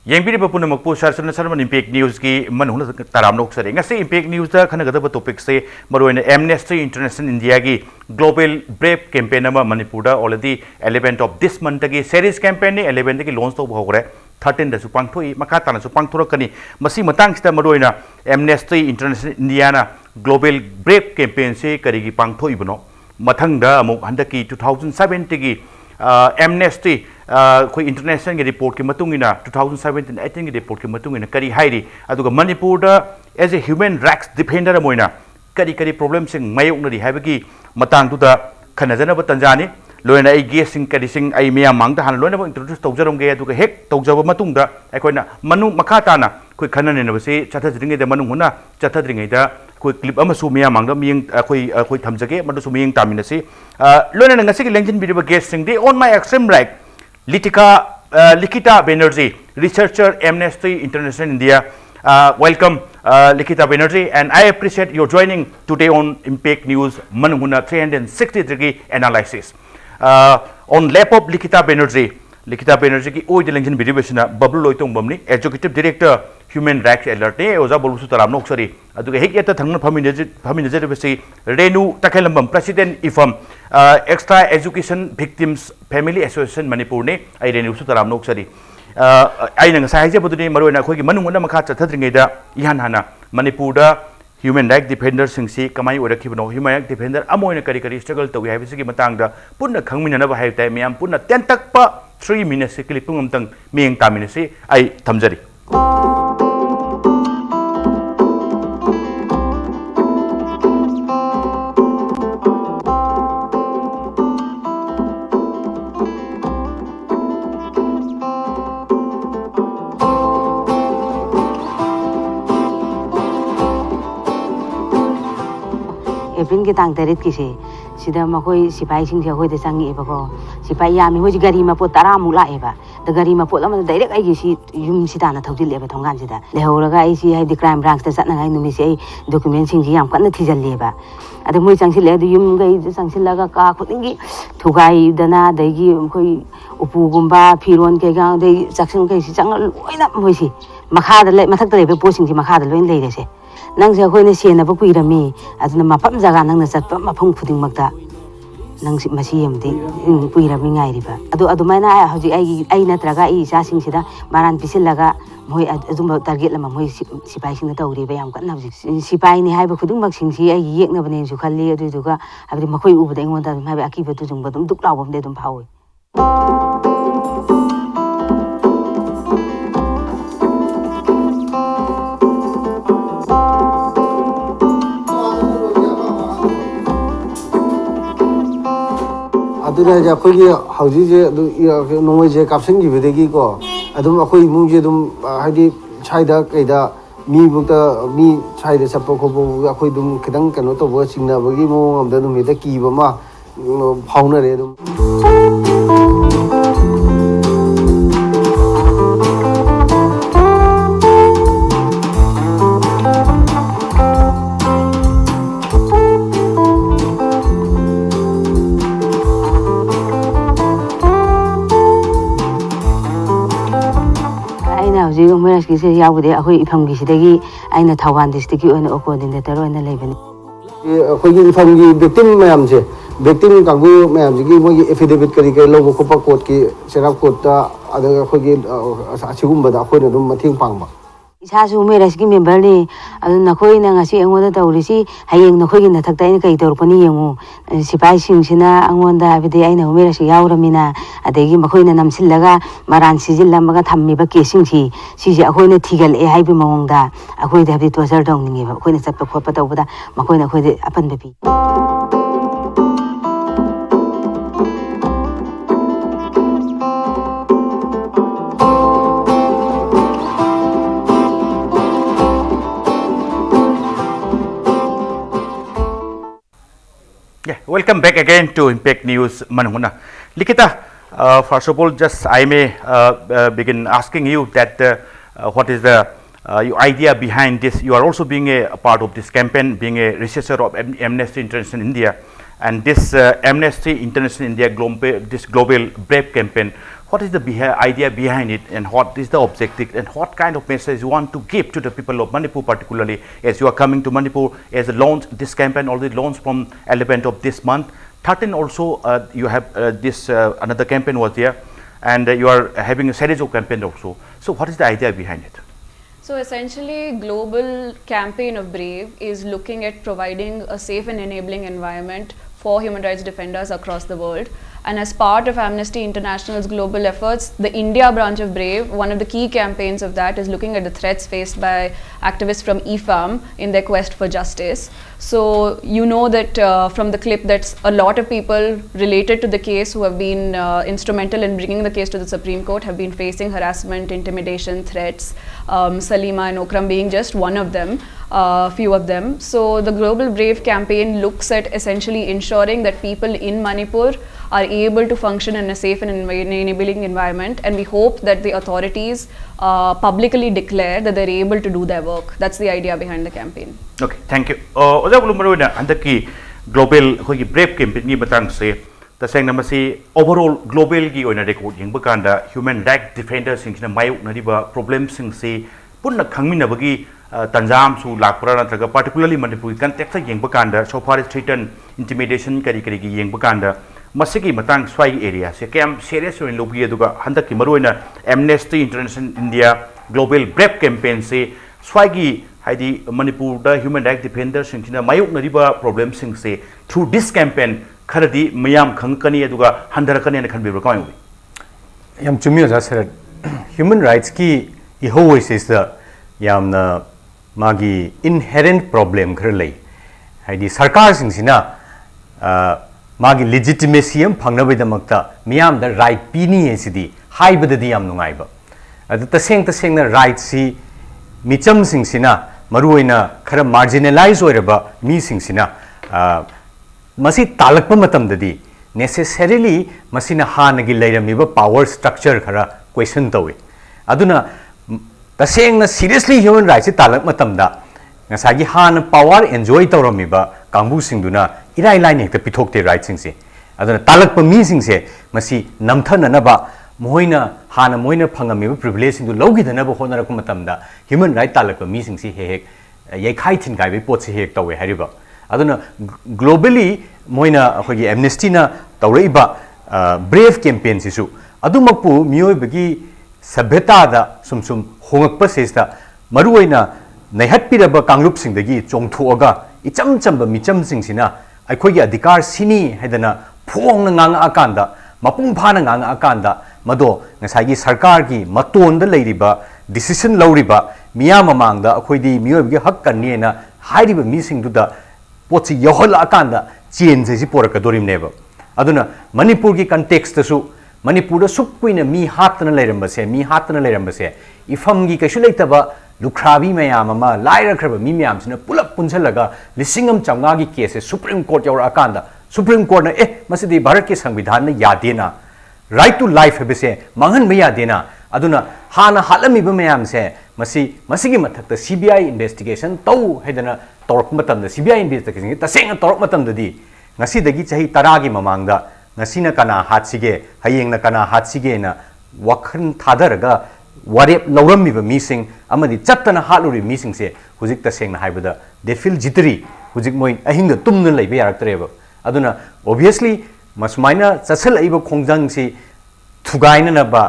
Yangbi Puna Mapu Sharatchandra Sharma Impact News ki Manung Taramnok Sari. Ngasi Impact News da Kanagata topic say Maruin Amnesty International India ki Global Brave campaign nama Manipur da already 11th of this month ki series campaign ni 11th ki launch to bhogre 13 da supang thoi makata na supang thorakani masi matang sita Maruina Amnesty International India na Global Brave campaign se karigi pang thoi bano mathang da amuk handaki 2007 ki Amnesty international report ki matungina 2017-18 ki report ki matungina kari hairi aduga Manipur da as a human rights defender amoina kari problem sing mayok na ri habagi matang tu da khanajana ba tanjani loina ai ge sing kari sing ai mia mang da han loina ba introduce tawjarom ge aduga hek tawjaba matung da aikoina manu makata na koi khanane na base chathadringe da manung huna chathadringe da koi clip ama su mia mang da ming koi thamjage madu su ming taminasi loina na ngasi ki lengthin video guest sing de on my extreme right Likhita Banerji, researcher, Amnesty International India. Welcome, Likhita Banerji, and I appreciate your joining today on Impact News Manung 360-degree analysis. On lap of Likhita Banerji ki oi delengin video besina Babloo Loitongbam ni Executive Director Human Rights Alert ne oza bolu su taram noksari aduga hek yata thangna phaminje besi Renu Takhelembam President EEVFAM Extra Education Victims Family Association Manipur ne ai Renu su taram noksari ai nang sai je buduni maroina khoi gi manung na makha chathadringai da ihan hana Manipur da human rights defenders singsi kamai orakibno human rights defender amoina kari struggle to haibisi gi matang da punna khangmina na ba haibtai miyam punna tentak pa 3 minutes clip ngam ming taminasi ai thamjari April ki tang tarit kisi sida makoi sipai sing se hoi de sangi eba ko sipai ya mi hoi gari ma po tara mu la eba da gari ma po lama direct ai si yum sida na thawjil eba thongan sida le horaga ai si hai di crime branch ta satna ngai numi se ai document sing ji yam kan thijal leba ade moi changsil le yum gai changsil laga ka khutingi thugai dana dagi koi upu gumba phiron ke ga dei chaksing kai si chang loina moi si makha da le mathak da le po sing ji makha da loin le re se nang se khoi ne se na ba kuirami aduna mapam jaga nang na chatpa mafang khuding makta nang si masi yamdi kuirami ngai riba adu maina hoji ai natraga I sa sing sida maran pisilaga moi aduma target lama moi sipai sing na tawri ba yam kan na sipai ni haiba khuding mak sing si ai yek na bane su khalli adu duga habri makoi u bada ngon da haiba akiba tu jung badum duk lawbam de dum phawi aduna ja khoi gi hauji je nongoi je kapsing gi bedegi ko adum akhoi mung je dum haidi chaida kaida mi bukta mi chaida sappo ko bo akhoi dum khidang kano to bo singna bagi mo amda dum ida ki ba ma phauna re dum Human rights se yabude akhoi ifam gi sidagi aina Thawban district ki oina coordinator oina leibani akhoi gi ifam gi victim mayam je victim kangu mayam gi mo gi affidavit kari kai logo khopa court ki serap court ta ada akhoi gi achigum ba da akhoi na dum mathing pangba isa su human rights ki member ni adu nakhoi na ngasi angoda tawrisi hayeng nakhoi gi nathakta ina kai torpani yengu sipai sing sina angonda abide aina human rights yawramina adegi makhoi na namsillaga maran sijil lamaga thammi ba casing si je akhoi na thigal e haibi mawongda akhoi da habdi torture dong ningi ba akhoi na chatpa khotpa tawbada makhoi na akhoi de apan bepi Yeah, welcome back again to Impact News Manung. Likhita, first of all, just I may begin asking you that what is the your idea behind this? You are also being a part of this campaign, being a researcher of Amnesty International India, and this Amnesty International India global Brave campaign. what is the idea behind it, and what is the objective, and what kind of message you want to give to the people of Manipur, particularly as you are coming to Manipur, as launch this campaign already launched from 11th of this month. 13 also you have this another campaign was there, and you are having a series of campaign also. So what is the idea behind it? So essentially, global campaign of BRAVE is looking at providing a safe and enabling environment for human rights defenders across the world. And as part of Amnesty International's global efforts, the India branch of BRAVE, one of the key campaigns of that is looking at the threats faced by activists from EEVFAM in their quest for justice. So you know that from the clip that a lot of people related to the case who have been instrumental in bringing the case to the Supreme Court have been facing harassment, intimidation, threats, Salima and Okram being just one of them. Few of them. So the Global BRAVE campaign looks at essentially ensuring that people in Manipur are able to function in a safe and enabling environment, and we hope that the authorities publicly declare that they're able to do their work. That's the idea behind the campaign. Okay, thank you. Oja Bulumaruna and the global BRAVE campaign ni batang se taseng namasi overall global gi oina record yeng bakanda human rights defenders sing na mayuk na riba problems sing se punna khangmina bagi tanjam su lakpura natraga particularly Manipur context yeng bakanda so far is threatened intimidation kari kari gi yeng bakanda masigi matang swai area se kem serious in lobi aduga handaki maruina Amnesty International India global BRAVE campaign se swai gi haidi Manipur da human rights defenders sing na mayuk na riba problems sing se through this campaign kharadi mayam khangkani aduga handarakani na khanbibra kamai ui yam chumi ja sir human rights ki always is the yamna magi inherent problem khar lei haidi sarkar sing sina magi legitimacy am phangna bai damakta miyam da right pini esidi haibada di yam nungai ba adu taseng na right si micham sing sina maruina khara marginalize oiraba mi sing sina masi talakpa matam dadi necessarily masina hanagi leiramiba power structure khara question tawi aduna taseng na seriously human rights talak matam da ngasagi han power enjoy tawramiba kangbu singduna irai line hekta pithokte right sing se aduna talakpa mi sing se masi namthana na ba moina hana moina phangamiba privilege singdu logi dana ba honara ku matam da human right talakpa mi sing se he ye khai thin kai be pot se hek tawe hariba aduna globally moina khogi amnesty na tawreiba BRAVE campaign sisu adumakpu miyoi bagi sabheta da sumsum hongakpa sesta maruina naihatpiraba kanglup singdagi chongthuaga icham chamba micham singsina aikhogi adhikar sini haidana phongna nganga akanda mapung phana nganga akanda mado ngasagi sarkar gi maton da leiriba decision lauriba miya mamangda akhoidi miyoi gi hak kanniena hairiba mi singdu da pochi yohol akanda change ji porakadorim neba aduna Manipur gi context su Manipur da sukkuina mi hatna leirambase ifam gi kaishu leitaba lukhrabi mayam ama laira khraba mi mayam sina pulap punchalaga lisingam chamga gi case Supreme Court yaur akanda Supreme Court na masidi Bharat ke संविधान na yadena right to life habise manghan me yadena aduna hana halami ba mayam se masigi mathakta CBI investigation tau hedana torok matam da CBI investigation ta senga torok matam da di ngasi dagi chahi 10 gi mamangda ngasina kana hatsige hayeng na kana hatsige na wakhan thadaraga warep laurammi ba mising amadi chattana haluri mising se hujik ta sengna haibada they feel jittery hujik moi ahinga tumna leibe yaraktreba aduna obviously masmaina chasal aiba khongjang si thugaina na ba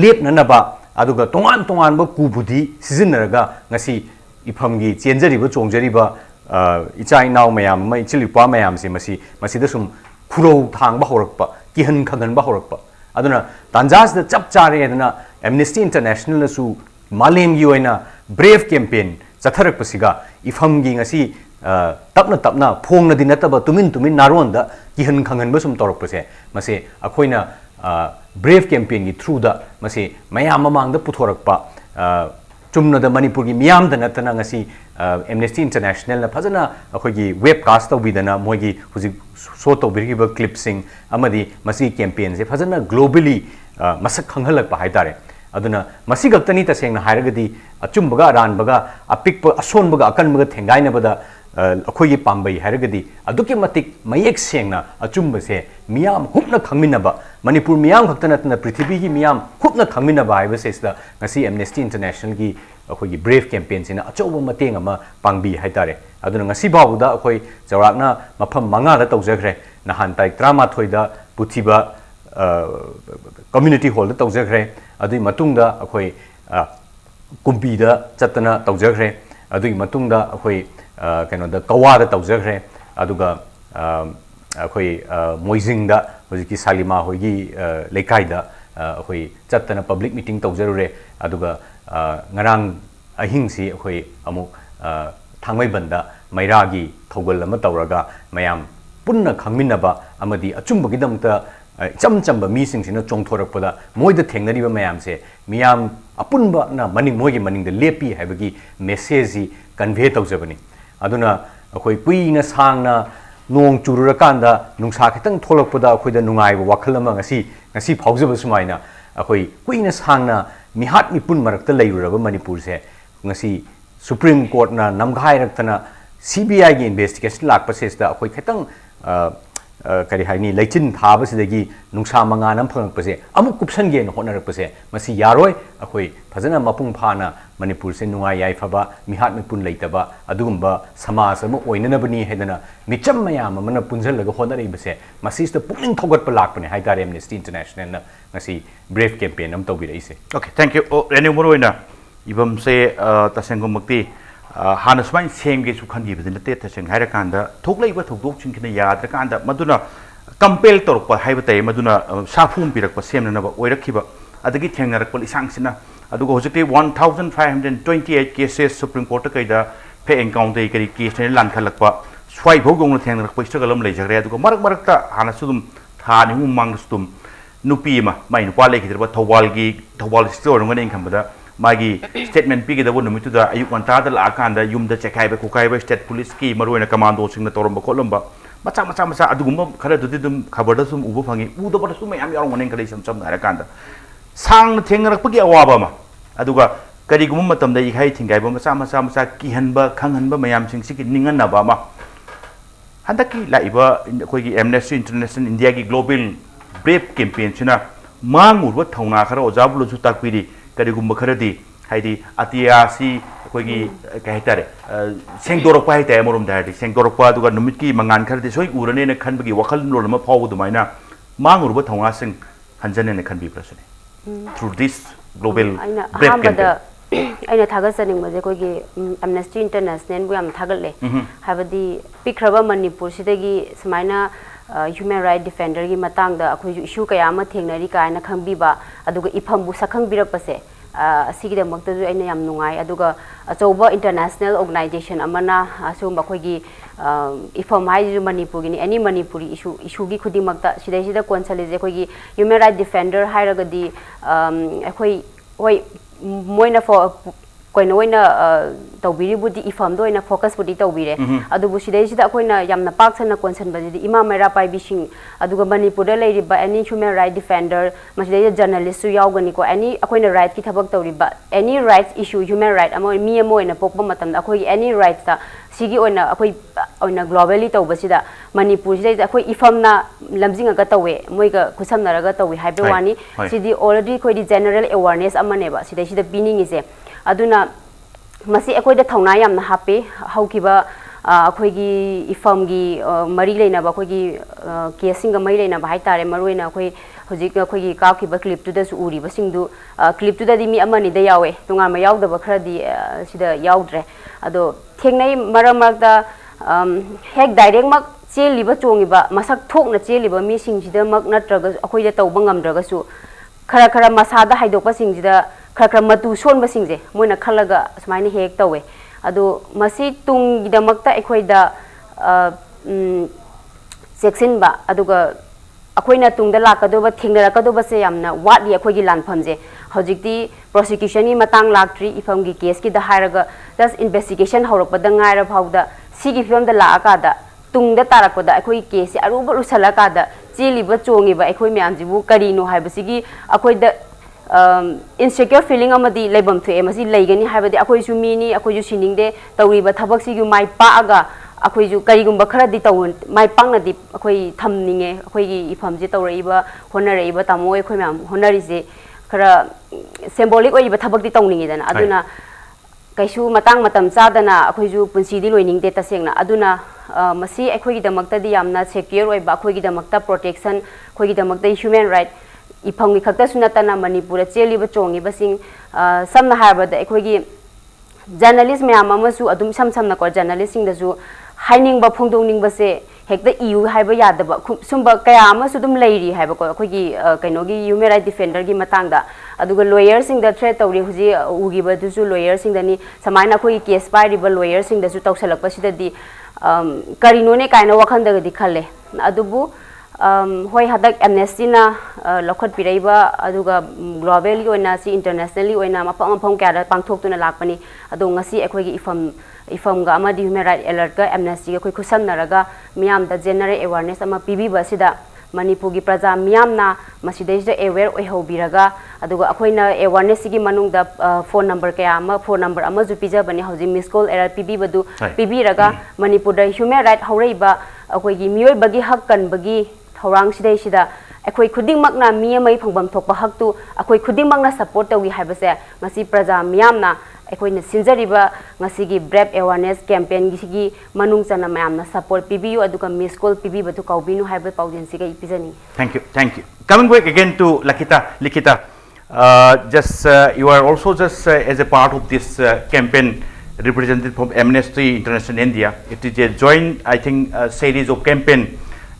lepna na ba aduga tongan ba kubudi sizinaraga ngasi ifamgi chenjari ba chongjari ba ichai naw mayam mai chilipa mayam si masi da sum khuro thang ba horakpa kihan khagan ba horakpa aduna tanjas da chap chare aduna Amnesty International na su malem gi oina BRAVE campaign chatharak pasiga ifam gi ngasi tapna phong na dinataba tumin naron da kihan khangan ba sum torak pase mase akhoina BRAVE campaign gi through da mase mayam mamang da puthorakpa chumna da Manipur gi miyam da natana ngasi Amnesty International na phajana akhogi webcast tawbidana moigi huji show tawbiriba clipsing amadi masi campaign se phajana globally masak khanghalak pa haidare aduna masi gaktani ta sengna hairagadi achumbaga ranbaga apikpa asonbaga akanbaga thengaina bada ꯑꯩꯈꯣꯏꯒꯤ ꯄꯥꯝꯕꯩ ꯍꯥꯏꯔꯒꯗꯤ ꯑꯗꯨꯛꯀꯤ ꯃꯇꯤꯛ ꯃꯌꯦꯛ ꯁꯦꯡꯅ ꯑꯆꯨꯝꯕꯁꯦ ꯃꯤꯌꯥꯝ ꯍꯨꯞꯅ ꯈꯪꯃꯤꯟꯅꯕ ꯃꯅꯤꯄꯨꯔ ꯃꯤꯌꯥꯝ ꯈꯛꯇ ꯅꯠꯇꯅ ꯄ꯭ꯔꯤꯊꯤꯕꯤꯒꯤ ꯃꯤꯌꯥꯝ ꯍꯨꯞꯅ ꯈꯪꯃꯤꯟꯅꯕ ꯍꯥꯏꯕꯁꯤꯗ ꯉꯁꯤ ꯑꯦꯝꯅꯦꯁꯇꯤ ꯏꯟꯇꯔꯅꯦꯁꯅꯦꯜꯒꯤ ꯑꯩꯈꯣꯏꯒꯤ ꯕ꯭ꯔꯦꯐ ꯀꯦꯝꯄꯦꯟꯁꯤꯅ ꯑꯆꯧꯕ ꯃꯇꯦꯡ ꯑꯃ ꯄꯥꯡꯕꯤ ꯍꯥꯏꯇꯥꯔꯦ ꯑꯗꯨꯅ ꯉꯁꯤ ꯐꯥꯎꯕꯗ ꯑꯩꯈꯣꯏ ꯆꯥꯎꯔꯥꯛꯅ ꯃꯐꯝ 5ꯗ ꯇꯧꯖꯈ꯭ꯔꯦ ꯅꯍꯥꯟ ꯇꯥꯔꯤꯛ 11ꯗ ꯄꯨꯊꯤꯕ ꯀꯝꯃ꯭ꯌꯨꯅꯤꯇꯤ ꯍꯣꯜꯗ ꯇꯧꯖꯈ꯭ꯔꯦ ꯑꯗꯨꯒꯤ ꯃꯇꯨꯡꯗ ꯑꯩꯈꯣꯏ ꯀꯨꯝꯕꯤꯗ ꯆꯠꯇꯅ ꯇꯧꯖꯈ꯭ꯔꯦ ꯑꯗꯨꯒꯤ ꯃꯇꯨꯡꯗ ꯑꯩꯈꯣꯏ ꯀꯩꯅꯣꯗ ꯀꯋꯥꯗ ꯇꯧꯖꯈ꯭ꯔꯦ ꯑꯗꯨꯒ ꯑꯩꯈꯣꯏ ꯃꯣꯏꯖꯤꯡꯗ ꯍꯧꯖꯤꯛꯀꯤ ꯁꯥꯂꯤꯃꯥ ꯍꯣꯏꯒꯤ ꯂꯩꯀꯥꯏꯗ ꯑꯩꯈꯣꯏ ꯆꯠꯇꯅ ꯄꯕ꯭ꯂꯤꯛ ꯃꯤꯇꯤꯡ ꯇꯧꯖꯔꯨꯔꯦ ꯑꯗꯨꯒ ꯉꯔꯥꯡ ꯑꯍꯤꯡꯁꯤ ꯑꯩꯈꯣꯏ ꯑꯃꯨꯛ ꯊꯥꯡꯃꯩꯕꯟꯗ ꯃꯩꯔꯥꯒꯤ ꯊꯧꯒꯜ ꯑꯃ ꯇꯧꯔꯒ ꯃꯌꯥꯝ ꯄꯨꯟꯅ ꯈꯪꯃꯤꯟꯅꯕ ꯑꯃꯗꯤ ꯑꯆꯨꯝꯕꯒꯤꯗꯃꯛꯇ ꯏꯆꯝ ꯆꯝꯕ ꯃꯤꯁꯤꯡꯁꯤꯅ ꯆꯣꯡꯊꯣꯔꯛꯄꯗ ꯃꯣꯏꯗ ꯊꯦꯡꯅꯔꯤꯕ ꯃꯌꯥꯝꯁꯦ ꯃꯤꯌꯥꯝ ꯑꯄꯨꯟꯕꯅ ꯃꯣꯏꯒꯤ ꯃꯅꯤꯡꯗ ꯂꯦꯞꯄꯤ ꯍꯥꯏꯕꯒꯤ ꯃꯦꯁꯦꯖꯁꯤ ꯀꯟꯚꯦ ꯇꯧꯖꯕꯅꯤ ꯑꯗꯨꯅ ꯑꯩꯈꯣꯏ ꯀꯨꯏꯅ ꯁꯥꯡꯅ ꯅꯣꯡ ꯆꯨꯔꯨꯔꯀꯥꯟꯗ ꯅꯨꯡꯁꯥ ꯈꯤꯇꯪ ꯊꯣꯛꯂꯛꯄꯗ ꯑꯩꯈꯣꯏꯗ ꯅꯨꯡꯉꯥꯏꯕ ꯋꯥꯈꯜ ꯑꯃ ꯉꯁꯤ ꯐꯥꯎꯖꯕ ꯁꯨꯃꯥꯏꯅ ꯑꯩꯈꯣꯏ ꯀꯨꯏꯅ ꯁꯥꯡꯅ ꯃꯤꯍꯥꯠ ꯃꯤꯄꯨꯟ ꯃꯔꯛꯇ ꯂꯩꯔꯨꯔꯕ ꯃꯅꯤꯄꯨꯔꯁꯦ ꯉꯁꯤ ꯁꯨꯄ꯭ꯔꯤꯝ ꯀꯣꯔꯠꯅ ꯅꯝꯒꯥꯏꯔꯛꯇꯅ CBIꯒꯤ ꯏꯟꯚꯦꯁꯇꯤꯒꯦꯁꯟ ꯂꯥꯛꯄꯁꯤꯗ ꯑꯩꯈꯣꯏ ꯈꯤꯇꯪ ꯀꯔꯤ ꯍꯥꯏꯅꯤ ꯂꯩꯆꯤꯟ ꯊꯥꯕꯁꯤꯗꯒꯤ ꯅꯨꯡꯁꯥ ꯃꯉꯥꯜ ꯑꯃ ꯐꯪꯉꯛꯄꯁꯦ ꯑꯃꯨꯛ ꯀꯨꯞꯁꯟꯒꯦꯅ ꯍꯣꯠꯅꯔꯛꯄꯁꯦ ꯃꯁꯤ ꯌꯥꯔꯣꯏ ꯑꯩꯈꯣꯏ ꯐꯖꯅ ꯃꯄꯨꯡ ꯐꯥꯅ ꯃꯅꯤꯄꯨꯔꯁꯦ ꯅꯨꯡꯉꯥꯏ ꯌꯥꯏꯐꯕ ꯃꯤꯍꯥꯠ ꯃꯤꯄꯨꯟ ꯂꯩꯇꯕ ꯑꯗꯨꯒꯨꯝꯕ ꯁꯃꯥꯖ ꯑꯃ ꯑꯣꯏꯅꯅꯕꯅꯤ ꯍꯥꯏꯗꯅ ꯃꯤꯆꯝ ꯃꯌꯥꯝ ꯑꯃꯅ ꯄꯨꯟꯁꯤꯜꯂꯒ ꯍꯣꯠꯅꯔꯛꯏꯕꯁꯦ ꯃꯁꯤꯁꯤꯗ ꯄꯨꯛꯅꯤꯡ ꯊꯧꯒꯠꯄ ꯂꯥꯛꯄꯅꯦ ꯍꯥꯏꯇꯥꯔꯦ ꯑꯦꯝꯅꯦꯁꯇꯤ ꯏꯟꯇꯔꯅꯦꯁꯅꯦꯜꯅ ꯉꯁꯤ ꯕ꯭ꯔꯦꯐ ꯀꯦꯝꯄꯦꯟ ꯑꯃ ꯇꯧꯕꯤꯔꯛꯏꯁꯦ Okay, thank you. Renu Moroina, Ibam say Tasengumukti, Hanaswine same gets who can give the Taseng Harakanda, Toklay with Dokshin Yadrakanda, Maduna, compel Torpa, Habita, Maduna, Safum Pirak, Semana, Oirakiba, Adagi Tangarakol Sangsina, Adugosity 1,528 cases, Supreme Court Kaida, pay encounter case in Lankalakpa, Swipe Hogon Tangar, Pustagalum Laser, Mark Hanasudum, Hanum Mangstum. Nupima, my quality, but Tawal store and income, Magi statement bigger the woman to the Ayukantada, Akanda, Yum the Chakaiba, Kukaiba, State Police Key, Maruna Commandos in the Toromba Columba, Matamasa Aduma, Karadudum, Kabadasum, Ubufangi, Udabasum, I'm your one inclination, some Arakanda. Sang Tingapuki Wabama, Aduga, Karigumatum, the hating Gabama, Samasa, Kihanba, Kanganba, Mayam Sing Siki, Ningan Nabama. Handaki Laiba in the Amnesty International India Global Brave campaign china mangur wa thongna khara ojablu chu takpiri karigumba kharadi haidi atia si koigi kaitare sengdorok pai ta morum da sengdorok pa duga numit ki mangan kharadi soi urane na khanbagi wakhal lol ma phawu dumaina mangur wa thongna sing hanjane na khanbi prasane through this global brave campaign aina thagasaning maje koigi Amnesty International bu yam thagalle habadi pikraba Manipur sidagi smaina human right defender gi matang da akhoi issue kaya ma thengnari kaina khangbiba aduga ifambu sakhang birapase asigi da makta ju aina yam nungai aduga achouba international organization amana asu makhoi gi ifam hai ju Manipur gi any Manipuri issue gi khudi makta sidai sida consulate khoi gi human right defender hairagadi akhoi hoi moina for koina oina tawbiri budi ifam do ina focus budi tawbire adu bu sidai sida koina yamna pak sana concern badi ima mera pai bising aduga Manipur da leiri ba any human right defender masidai journalist su yaugani ko any akoina right ki thabak tawri ba any rights issue human right amo mi amo ina pokba matam da akoi any rights ta sigi oina akoi oina globally tawba sida Manipur sidai akoi ifam na lamjinga ga tawe moiga khusam naraga tawi haibe wani sidi already koi di general awareness amane ba sidai sida bining ise aduna masi ekoi da thongna yamna happy haukiba akoi gi ifam gi mari leina ba akoi gi casing ga mai leina ba hai tare maroina akoi hojik akoi gi kakiba clip tu da su uri ba singdu clip tu da di mi amani da yawe tunga ma yaw da ba khra di sida yawdre ado thengnai marak da hek direct mak cheli ba chongi ba masak thok na cheli ba mi sing sida mak natraga akoi da tawba ngamdraga su khara masada haidok pa sing sida khara matu son ba singje moina khalaga smaini hek tawe adu masi tung gidamakta ekhoida section ba aduga akoina tungda lakadoba thingnarakadoba se yamna wadi akhoigi lanphamje hojikti prosecution ni matang laktri ifam gi case ki da haraga just investigation haurakpada ngaira phauda sigi film da laaka da tungda tarakpada akhoi case aruba rusalaka da chiliba chongi ba akhoi myam jibu karino haibasigi akoida insecure feeling amadi leibam thue masi leigani habadi akoi su mini akoi ju siningde tawriba thabak sigi mai pa aga अखोइजु करिगुम्बा खरादि तौ माइ पांगनादि अखोइ थमनिंगे अखोइगी इफमजे तौरइबा होनरइबा तामोय अखोइ ma'am होनरिजे खरा symbolic ओइबा थबकदि तौनिंगेदना अदुना कैसु मतंग मतम चादना अखोइजु पुंसीदि लोइनिंगदे तसेंगना अदुना मसी अखोइगी दमक्तदि यामना सेक्योर ओइबा अखोइगी दमक्ता प्रोटेक्शन अखोइगी दमक्ता ह्यूमन राइट इफंगी खक्ता सुनतना मणिपुर चेलिबा चोंगिबसिंग समना हाबदा अखोइगी जर्नलिस्ट मैम अमसु अदुम सम समना को जर्नलिस्ट सिंगदसु हाइनिंगबा फोंदोंनिंगबसे हेक्ता इयु हाइबा यादबा सुंबा कया अमसु दुम लेरी हाइबा को अखोइगी कैनोगी ह्यूमन राइट डिफेंडर गी मतंगदा अदुगा लॉयर सिंगदा थ्रेट तौरी हुजी उगिबदुसु लॉयर सिंगदनी समाइना अखोइगी केस पाइरिबा लॉयर सिंगदसु तौसलकपसिददी करिनोने काइना वखंदगदि खल्ले अदुबु होय हदक एमनेस्टी ना लखत पिराइबा अदुगा ग्लोबली ओइना सि इंटरनेशनली ओइना मफम मफम क्या पांथोक्तुना लाकपनी अदो ngasi अखोइगी इफम गा अमा ह्यूमन राइट अलर्ट गा एमनेस्टी गा अखोइ खुसमनरगा मियाम दा जनरल अवेयरनेस अमा पिबिबा सिदा मणिपुर की प्रजा मियामना मसिदैज अवेयर ओइहौबिरगा अदुगा अखोइना अवेयरनेस की मनुंग दा फोन नंबर क्या अमा फोन नंबर अमा जु पिजबनी हौजी मिस कॉल एरर पिबिबदु पिबिरगा मणिपुर दा ह्यूमन राइट हौरैबा अखोइगी मियोइबगी हक कनबगी थौरांग सिदा अखोइ खुदिंगमकना मी अमै फंगबम थोकबा हकतु अखोइ खुदिंगमकना सपोर्ट तौगी हाइबसे ngasi प्रजा मियामना अखोइना सिंजरिबा ngasiगी ब्रेव अवेयरनेस कैंपेन गिसिगी मनुंग चना मैमना सपोर्ट पिबियु अदुगा मिस कॉल पिबिबदु कौबिनु हाइबे पाउजेंसिगा इपिजनी Thank you. Coming back again to Likhita, just you are also just as a part of this campaign represented from Amnesty International India. It is a joint, I think, series of campaign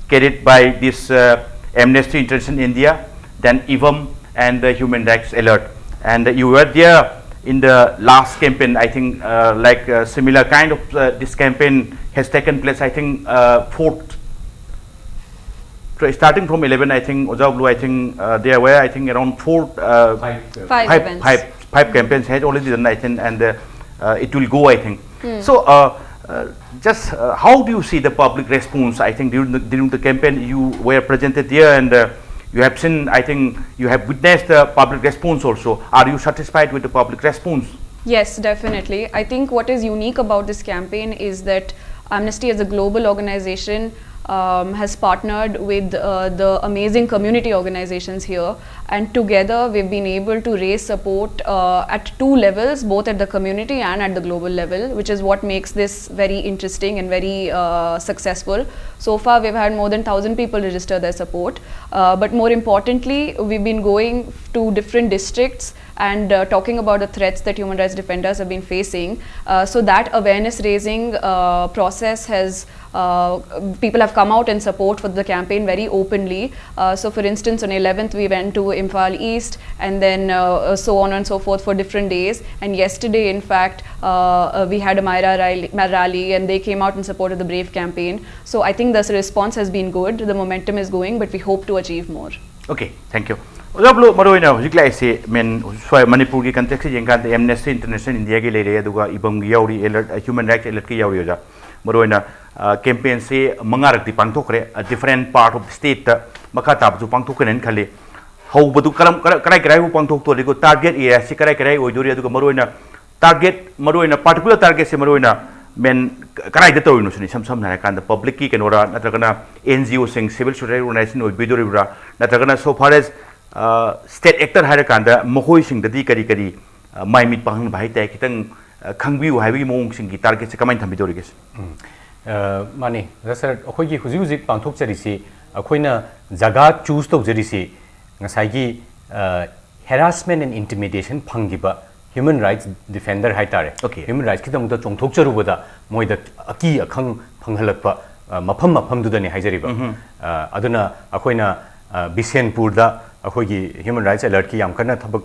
carried by this Amnesty International India, then EEVFAM and the Human Rights Alert. And you were there in the last campaign. I think like similar kind of this campaign has taken place. I think fourth, starting from 11. I think Babloo, I think there were around five campaigns had already done. I think, and it will go. I think so. Just how do you see the public response? I think during the campaign you were presented there, and you have seen, I think you have witnessed the public response also. Are you satisfied with the public response? Yes, definitely. I think what is unique about this campaign is that Amnesty as a global organization has partnered with the amazing community organizations here, and together we've been able to raise support at two levels, both at the community and at the global level, which is what makes this very interesting and very successful. So far we've had more than 1,000 people register their support, but more importantly we've been going to different districts and talking about the threats that human rights defenders have been facing. So that awareness raising process has people have come out in support for the campaign very openly. So for instance, on 11th we went to Imphal East, and then so on and so forth for different days. And yesterday, in fact, we had a Myra rally, and they came out in support of the Brave campaign. So I think the response has been good. The momentum is going, but we hope to achieve more. Okay, thank you. Babloo, maroina hujik lai se men swai Manipur ki context jengkan Amnesty International India ki leire aduga ibam gi yauri alert human rights alert ki yauri oja maroina campaign se mangarak di pangthokre a different part of the state makha tab ju pangthokren khale how badu karam karai karai hu pangthok to ligo target area se karai karai oidori aduga maroina target maroina particular target se maroina men karai da toinu suni sam na kan the public ki kenora natragana NGO sing civil society organization oibidori bra natragana so far as state actor hire kanda mohoi sing dadi kari mai mit pang bhai ta kitang khangbiu haibi mong sing gi target se kamai thambi dorige mani sir akhoi gi huji huji pangthok chari si akhoina jaga choose to jari si ngasai gi harassment and intimidation phangiba human rights defender hai tare human rights ki dam da chongthok charu boda moi da aki akhang phanghalakpa mafam du da ni haijariba aduna akhoina Bisenpur da अखोगी human rights alert की यामकना थबक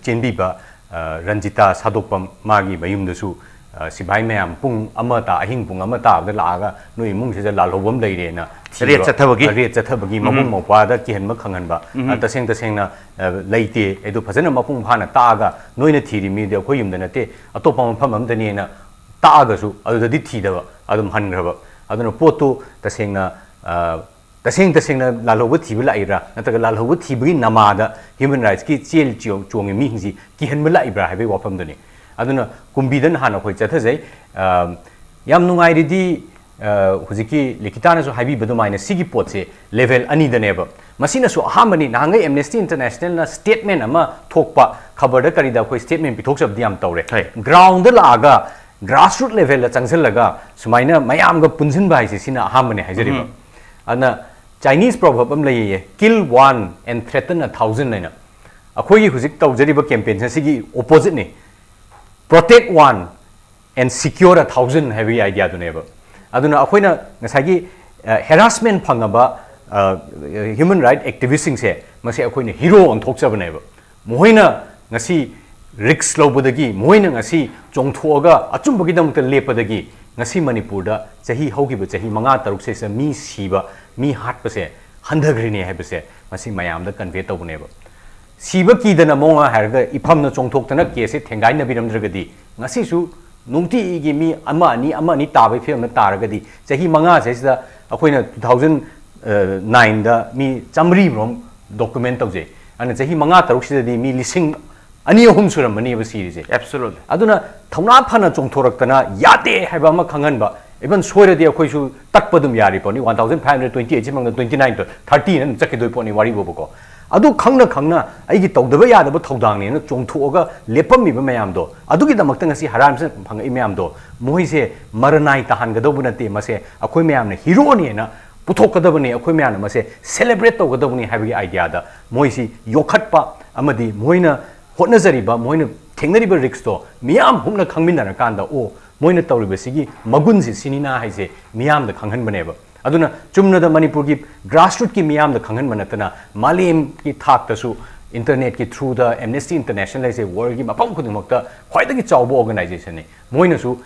चेंबीबा रंजिता सादोपम मागी मयुमदसु सिबाई ma'am पुंग अमता अहिंग पुंग अमता अबदा लागा no इमुंग से लालोबम लेरेना rate चथबगी ममुंग मोपादा किहनम खंगनबा तसेंगना लेते एदो फजन मपुंग फाना तागा नोइना theory मी दे अखोय युमदा नते अतोपा मफम अमदनेना तागासु अदुदि थीदबा अदुम हनग्रबा अदुना पोतो तसेंगना तसेंगना लालोब थीब लाइब्रा नतग लालोब थीबगी नमादा human rights की चेल चोंगे मीहिंजी किहनब लाइब्रा हाबे वाफमदनी अदुना कुंबीदन हाना खोय चथजै याम नुंगाइरिदि Huziki Likhita so habi bedu maina sigi potse level ani the neba. Masina so hamani nanga Amnesty International na statement ama thokpa khabar da karida koi statement pi thoksa diam tawre. Ground la aga grassroots level la changsel laga sumaina mayam ga punjin ba haise sina hamani haijariba. Ana Chinese proverb am laye kill one and threaten 1,000 naina. Akhoi huzik tawjariba campaign sigi opposite ne. Protect one and secure 1,000 heavy idea to neighbor. Aduna akhoi ngasagi harassment phangaba human right activists se mase akhoi na hero on thok chaba neighbor. Moina ngasi risk lobodagi moina ngasi chongthoga achumbagi damta lepadagi ngasi Manipur da chahi hogiba chahi manga taruk se mi siba mi hat pase handagri ne habase masi mayam da convey to neighbor. Siba ki dana monga harga ifam na chongthok tana case thengai na biramdragadi ngasi su nungti gi mi ama ni tabai film na taragadi chahi manga chaisa akoina 2009 da mi chamri rom document tawje ana chahi manga taruk sida di mi lising ani ahum suram mani ba series absolutely aduna thauna phana chongthorak tana yate haiba ma khangan ba even soira di akoi su takpadum yari poni 1528 jimang 29 to 30 nan chakidoi poni wari bo ko adu khangna aigi tawdaba yadaba thawdang ne chongthoga lepam mi ba mayam do adugi damakta ngasi haram se phang imyam do moise maranai tahan gadabu nate mase akoi mayam ne hero ne na puthokadabu ne akoi mayam mase celebrate tawgadabu ne habi idea da moisi yokhatpa amadi moina hotnazariba moina thengnariba risk to miyam humna khangminna kanda o moina tawriba sigi magunsi sinina haise miyam da khanghan baneba aduna chumna da Manipur ki grassroots ki miyam da khanghan manatana malem ki thak tasu internet ki through the Amnesty International like world ki mapam khudingmakta khwaida ki chawbo organization ne moina su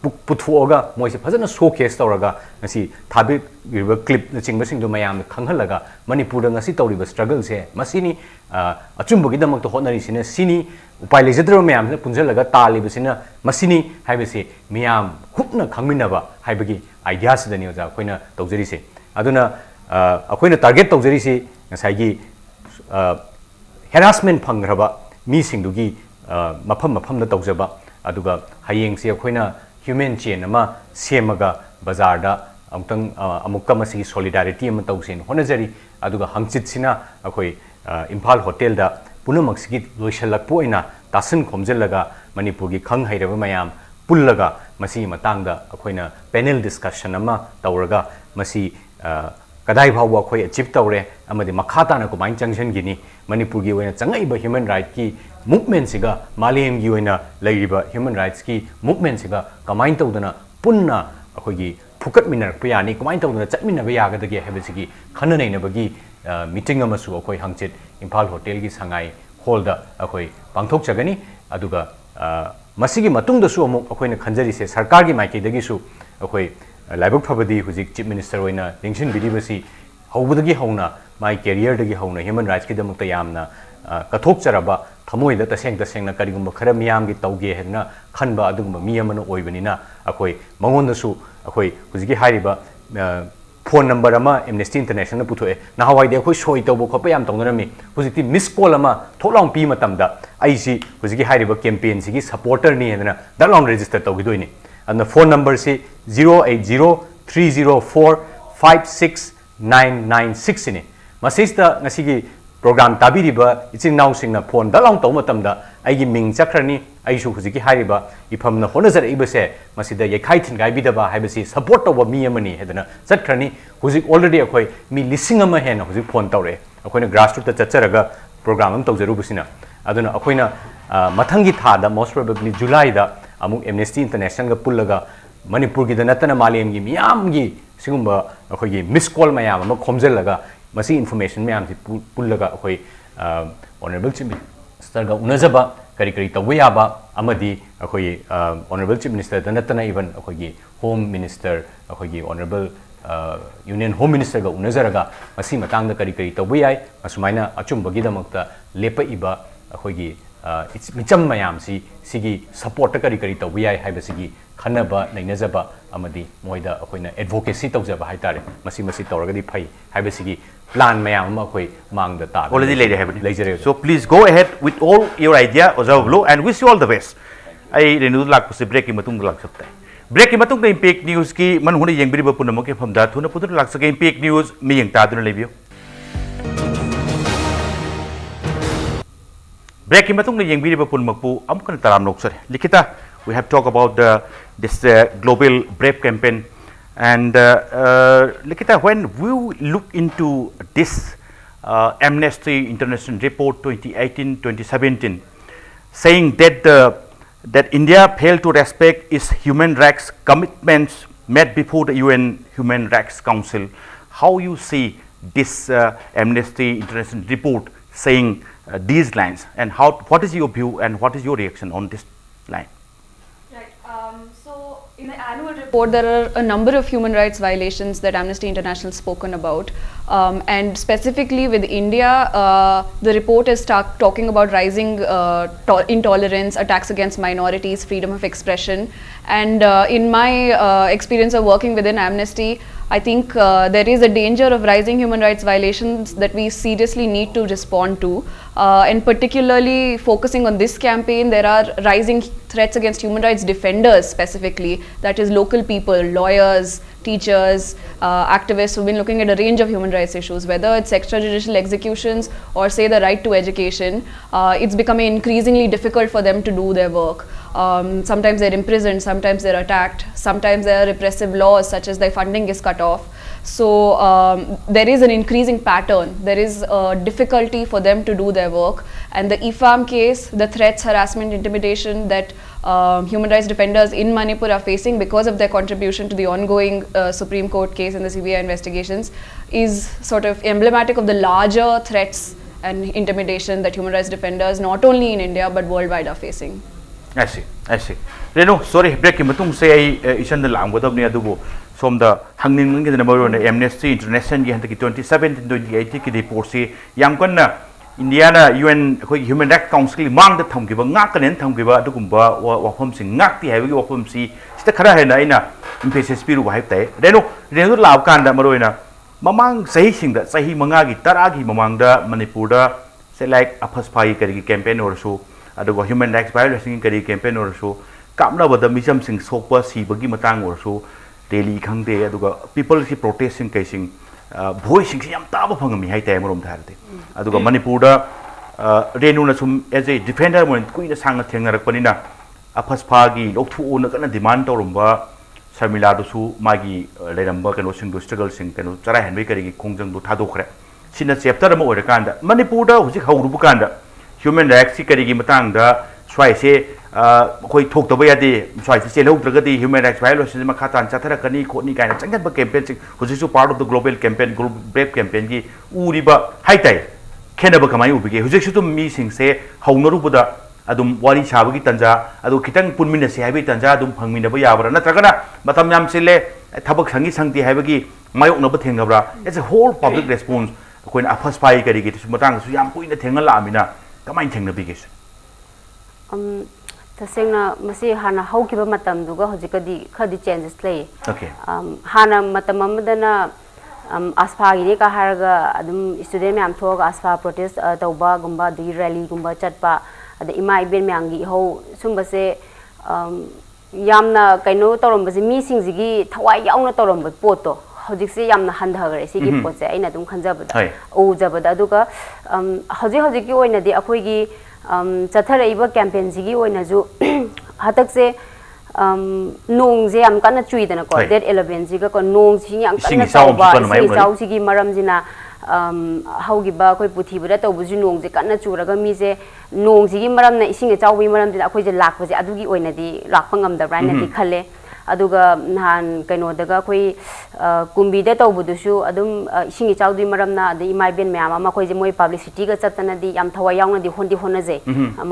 puthuoga moise phajana showcase tawraga ngasi thabi riba clip na chingba sing do mayam khanghalaga Manipur da ngasi tawriba struggle se masini achumbo gi damak to honari sine sini upai lejadro mayam na punjalaga taliba sina masini haibese miyam hupna khangminaba haibagi idea sidani oja koina tawjari se aduna akoina target tawjari se ngasai gi harassment phangraba mi singdugi mafam da tawjaba aduga hayeng se akoina human chain ama semaga bazar da amtang amukka masi solidarity am tawsin honajari aduga hangchit sina akoi Imphal hotel da punamak sigi loishalak poina tasin khomjelaga Manipur gi khang hairaba mayam pullaga masi matangda akoina panel discussion ama tawraga masi kadai bhawa khoi achieve tawre amadi makhata na ko main junction gini Manipur gi oina changai ba human right ki movement siga malem gi oina lairiba human rights ki movement siga kamain tawdana punna akoi gi phukat minar payani kamain tawdana chatminna ba yaga dagi habesigi khana nei na bagi meeting amasu akoi hangchit Imphal hotel gi sangai hall da akoi pangthok chagani aduga masigi matungda su amuk akoina khanjari se sarkar gi maiki dagi su akoi laibuk phabadi huzik chief minister oina ningshin bidibasi hobudagi hauna mai career dagi hauna human rights ki damakta yamna kathok charaba thamoi da taseng na karigumba khara miyam gi tawge hena khanba adugumba mi amana oibanina akoi mangon da su akoi huzigi hairiba phone number ama Amnesty International puthoe na hawai de khoi soi tawbo khopa yam tawna mi huzikti miss call ama tholang pi matamda aisi huzigi hairiba campaign sigi supporter ni hena dalong register tawgidoini and the phone number si 080-304-56996 ini masih sta ngasigi program tabiriba ichin now singna phone dalong taw matamda aigi ming chakrani aisu huziki hariba ifamna honazar ibase masida yekhai thingai bidaba haibasi support taw mi amani hedana chatkrani huzik already akoi mi lising ama hena huzik phone tawre akoina grassroots ta chacharaga program am tawjaru busina aduna akoina mathangi thada most probably July da amuk Amnesty International ga pullaga Manipur gi da natana malem gi miyam gi sigumba akoi gi miss call mayam ama khomjelaga masi information mayam si pullaga akoi honorable chief minister ga unajaba kari tawya ba amadi akoi honorable chief minister da natana even akoi gi home minister akoi gi honorable union home minister ga unajaraga masi matang da kari tawya masumaina achumba gi damakta lepa iba akoi gi micham mayam si sigi support kari tawya haibasigi khanaba nainajaba amadi moida akoina advocacy tawjaba haitare masi tawragadi phai haibasigi plan mayam akoi mangda ta already later so please go ahead with all your idea Babloo and wish you all the best I Renu lak pusi break ki matung lak sakta break ki matung na impact news ki man huna yeng biri ba punam ke phamda thuna putun lak sa impact news mi yeng ta dun lebiyo break ki matung na yeng biri ba pun makpu am kan taram nok sare Likhita, we have talked about this global brave campaign. And Likhita, when we look into this Amnesty International report 2018-2017, saying that that India failed to respect its human rights commitments made before the UN Human Rights Council, how you see this Amnesty International report saying these lines, and what is your view and what is your reaction on this line? So, in the annual report, there are a number of human rights violations that Amnesty International has spoken about. And specifically with India, the report is talking about rising intolerance, attacks against minorities, freedom of expression. And in my experience of working within Amnesty, I think there is a danger of rising human rights violations that we seriously need to respond to. And particularly focusing on this campaign, there are rising threats against human rights defenders specifically, that is local people, lawyers, teachers, activists who've been looking at a range of human rights issues, whether it's extrajudicial executions or say the right to education. It's becoming increasingly difficult for them to do their work. Sometimes they're imprisoned, sometimes they're attacked, sometimes there are repressive laws such as their funding is cut off. So there is an increasing pattern. There is a difficulty for them to do their work. And the EEVFAM case, the threats, harassment, intimidation that human rights defenders in Manipur are facing because of their contribution to the ongoing Supreme Court case and the CBI investigations, is sort of emblematic of the larger threats and intimidation that human rights defenders, not only in India but worldwide, are facing. I see. Renu, sorry, break ki matung say isan na lang wadab niya dubo. Som da hangning ngi na number on Amnesty International gi hanta ki 2017-2018 ki report si yang kon na India na UN Human Rights Council mang da tham ki ba ngak kanen tham ki ba dugumba wa phom sing ngak ti haibi wa phom si sta khara hai na ina impcs pi ru hai tai Renu law kan da maroi na mamang sahi sing da sahi manga gi tara gi mamang da Manipur da se like aphas phai kari ki campaign or so adugo human rights violation kari campaign or so kamna bada misam sing sokpa si bagi matang or so daily khang de aduga people ki protesting kaising voice sing yam taba phangami hai tai marom tharate aduga Manipur da Renu na sum as a defender mon kuina sang thengna rakpani na aphas pha gi lokthu na kana demand torumba Sharmila du su magi leramba kano sing do struggle sing kano chara hanwe kari ki khongjang do thadokre sina chapter ma orakanda Manipur da hujik hawrubu kanda human rights kari gi matang da swai se koi thok to ba de swai se lehuk dragadi human rights violation ma khatan chathara kani khoni kaina changat ba campaign sing hujik su part of the global campaign global brave campaign gi uriba haitai khena ba kamai ubige hujik su tum mi sing se haunaru buda adum wari chabagi tanja adu kitang punmina se haibi tanja adum phangmina ba yabra natragana matam yam sile thabak sangi sangti haibagi mayok na ba thengabra it's a whole public response koin aphas pai kari gi su matang su yam puina thengal amina kamai thengna bigis tasengna masi hana haukiba matam duga hojikadi khadi changes lay okay hana matam amadana aspa gi ka haraga adum student myam thoga aspa protest tauba gumba di rally gumba chatpa ada ima iben myangi ho sumba se yamna kaino torom basi mi singjigi thawai yauna torom ba poto hojik se yamna handhagare sigi pot se aina dum khanjabada o jabada aduga hojik ki oina di akhoi gi chathara iba campaign sigi oina ju hatak se nong je am kana chui dana ko date 11 jiga ko nong si yang kana tauba si sau sigi maram jina haugiba koi puthi bura to buju nong je kana churaga mi je nong sigi maram na ising chawbi maram jina akhoi je lakpa je adugi oina di lakpangam da brand di khale aduga nan kaino daga koi kumbi da to budusu adum ising chawdi maram na de imai ben myama ma koi je moi publicity ga chatana di yam thawa yaung na di hondi hona je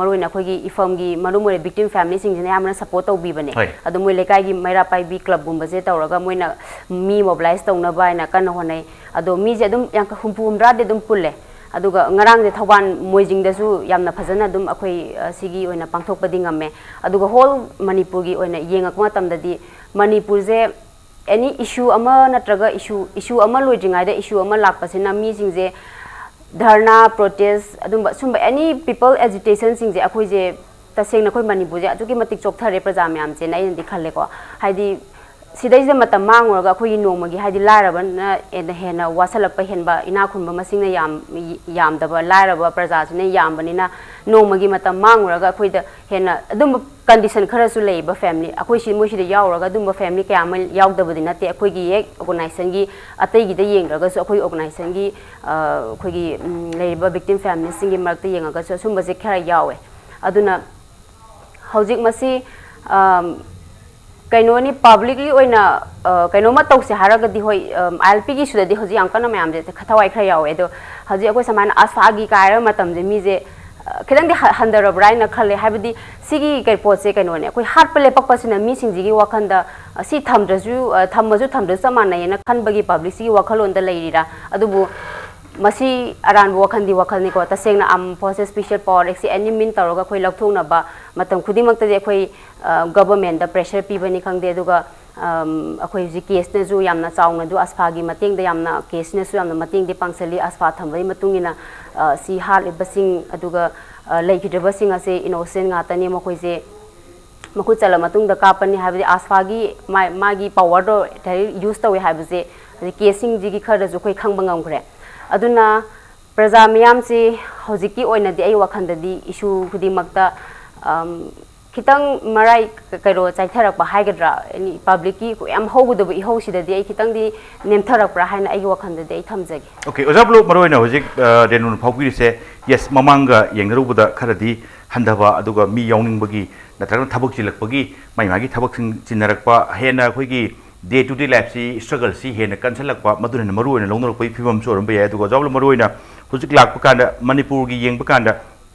maroi na koi gi EEVFAM gi marumore victim family sing jina yamna support to bi bane adu moi lekai gi maira pai bi club gumba je tawraga moi na mi mobilize tawna bai na kan honai ado mi je adum yang humpum ra de dum pulle aduga ngarang de thawan moijing da su yamna phajana dum akhoi sigi oina pangthok pading amme aduga whole Manipur gi oina yengak ma tam da di Manipur je any issue ama natraga issue ama loijingai da issue ama lakpa sina mi sing je dharna protest adum sumba any people agitation sing je akhoi je तसेंग नखोई मणिपुर जे अजुकी मतिक चोकथरे प्रजा म्याम जे nine दि खल्ले को हाइदि सिदै जे मतम मांगरगा अखोई नोमगी हाइदि लारबन हेना वासलप हेनबा इना खुनबा मसिंगना यामदबा लारबा प्रजा जने यामबनिना नोमगी मतम मांगरगा अखोई द हेना अदुम कंडीशन खरसु लेबा फैमिली अखोई सि मोइसिदे यावरगा अदुम फैमिली कयाम यावदबदि नते अखोईगी एक ऑर्गेनाइजेशन गी अतैगी द येंगरगासु अखोई ऑर्गेनाइजेशन गी अखोईगी लेबा विक्टिम फैमिली सिंगी मरक्ते येंगगासु सुंबसे खरा यावे अदुना हौजिक मसी कइनोनी पब्लिकली ओइना कइनोमा तौसे हारगदि होय आईएलपी गी सुददि हजि अंकना मैम जे खथवाई खरा यावे दो हजि अखोई समान आसफागी कायर मतम जे मिजे खिदंग हंदरब्राइन खले हाबदि सिगी कै पोसे कइनोने अखोई हाट पले पकपसिना मी सिंजिगी वखंदा सि थमद्रजु थमजु थमद्रजु समानयना खनबगी पब्लिक सिगी वखलोंदा लेरिरा अदुबु मसी अरान वखंदी वखलनी को तसेंगना आम फोर्सेस स्पेशल पावर एक्सी एनी मिन तरोगा खोई लौथोंनबा मतम खुदिमक्तदि अखोई गवर्नमेंट दा प्रेशर पीबनी खंगदे अदुगा अखोई जि केस ने जु यामना चाउना दु आसफागी मतेंग दा यामना केस ने सु यामना मतेंग दि पांगसली आसफा थमबई मतुंगिना सी हाल बसिंग अदुगा लेखिदबसिंग असे इनोसेंट गातनी मखोइसे मखु चला मतुंग दा कापनी हाबदि आसफागी मागी पावर दो यूज तवे हाबसे केसिंग जिगी खरदा जु खोई खंगबा ngamkhre aduna praja miyam se hojiki oina di ai wakhandadi issue khudimakta खितंग मराई करो चाइथरक हाइगद्रा एनी पब्लिक की यम होगदब इहो सिददि आई खितंग दि नेमथरक हाइन आई वखंददि आई थमजगे ओके ओजाबलो मरोइना होजिक रेनु फाउगिरि से यस ममांगा येंगरुबदा खरदि हंदबा अदुगा मी यावनिंगबगी नथरन थबक चिलकबगी माइमागी थबक चिनरकपा हेना खोइगी डे टू डे लाइफ सी स्ट्रगल सी हेना कंसलकपा मदुन मरोइना लौनरकपै फिबम सोरम बे अदुगा ओजाबलो मरोइना होजिक लाकपा कांदा मणिपुर गी येंगबा कांदा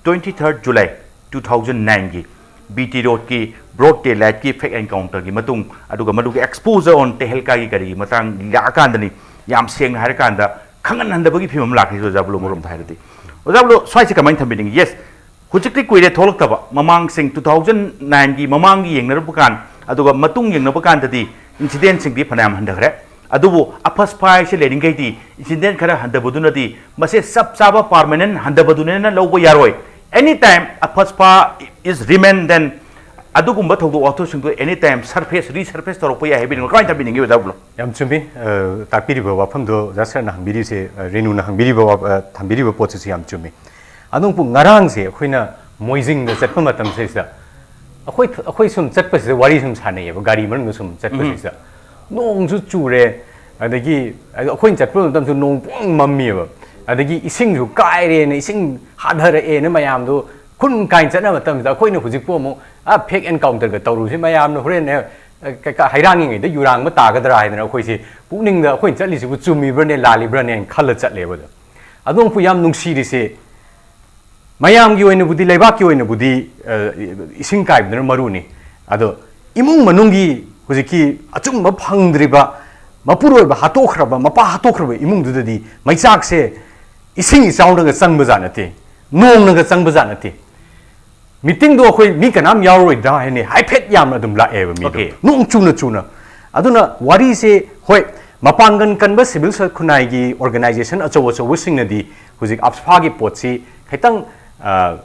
23 जुलाई 2009 गी BT रोड की ब्रॉड डे लाइट की फेक एनकाउंटर की मतुंग अदुगा मदुगा एक्सपोजर ऑन टेहलका की करी मतंग लाकांदनी याम सेंग हारकांदा खंगन हंदबगी फिमम लाखि ओजाबलो मरोम थाइरदि ओजाबलो स्वाइसे कमाइन थम्बिदिंग यस हुजिकति कुइरे थोलक्तबा ममांग सिंग 2009 की ममांग की येंगनरबकान अदुगा मतुंग येंगनबकांददि इंसिडेंट सिंग दि फनाम हंदखरे अदुबो अफस फाइ से लेरिंगैदि इंसिडेंट खरा हंदबदुनदि मसे सब चाबा permanent हंदबदुनेना लौबो यारोय anytime a phaspa is remain then adugumba thodu auto singdo anytime surface resurface toropa ya hebin kai tabin ngi wajablo yam chumi takpiri ba wafam do jasar na hangbiri se renu na hangbiri ba thambiri ba pot se yam chumi adung pu ngarang se khoina moizing da chatpa matam se sa akhoi sum chatpa se wari sum sane ba gari man sum chatpa se sa nong ju chure adagi akhoi chatpa matam su nong pong mammi ba adagi ising ju kaire ne ising hadhara e ne mayam do kun kain chana matam da khoi ne hujik po mo a fake encounter ga tawru si mayam no horen ne ka hairang ngi de yurang ma ta ga dra ai na khoi si pukning da khoi chali si bu chumi bra ne lali bra ne khal chat le ba da adong pu yam nungsi ri se mayam gi oina budi leiba ki oina budi ising kai ne maru ni ado imung manung gi hujiki achum ma phangdri ba mapuroi ba hatokhraba mapa hatokhraba imung du di maichak se ising sound ga sang bajanate nong na ga sang bajanate meeting do khoi mi kanam yaroi da ne haiphet yam na dum la e ba mi do nong chuna aduna wari se hoi mapangan kanba civil khunai gi organization achaw wishing na di hujik apspa gi potsi khaitang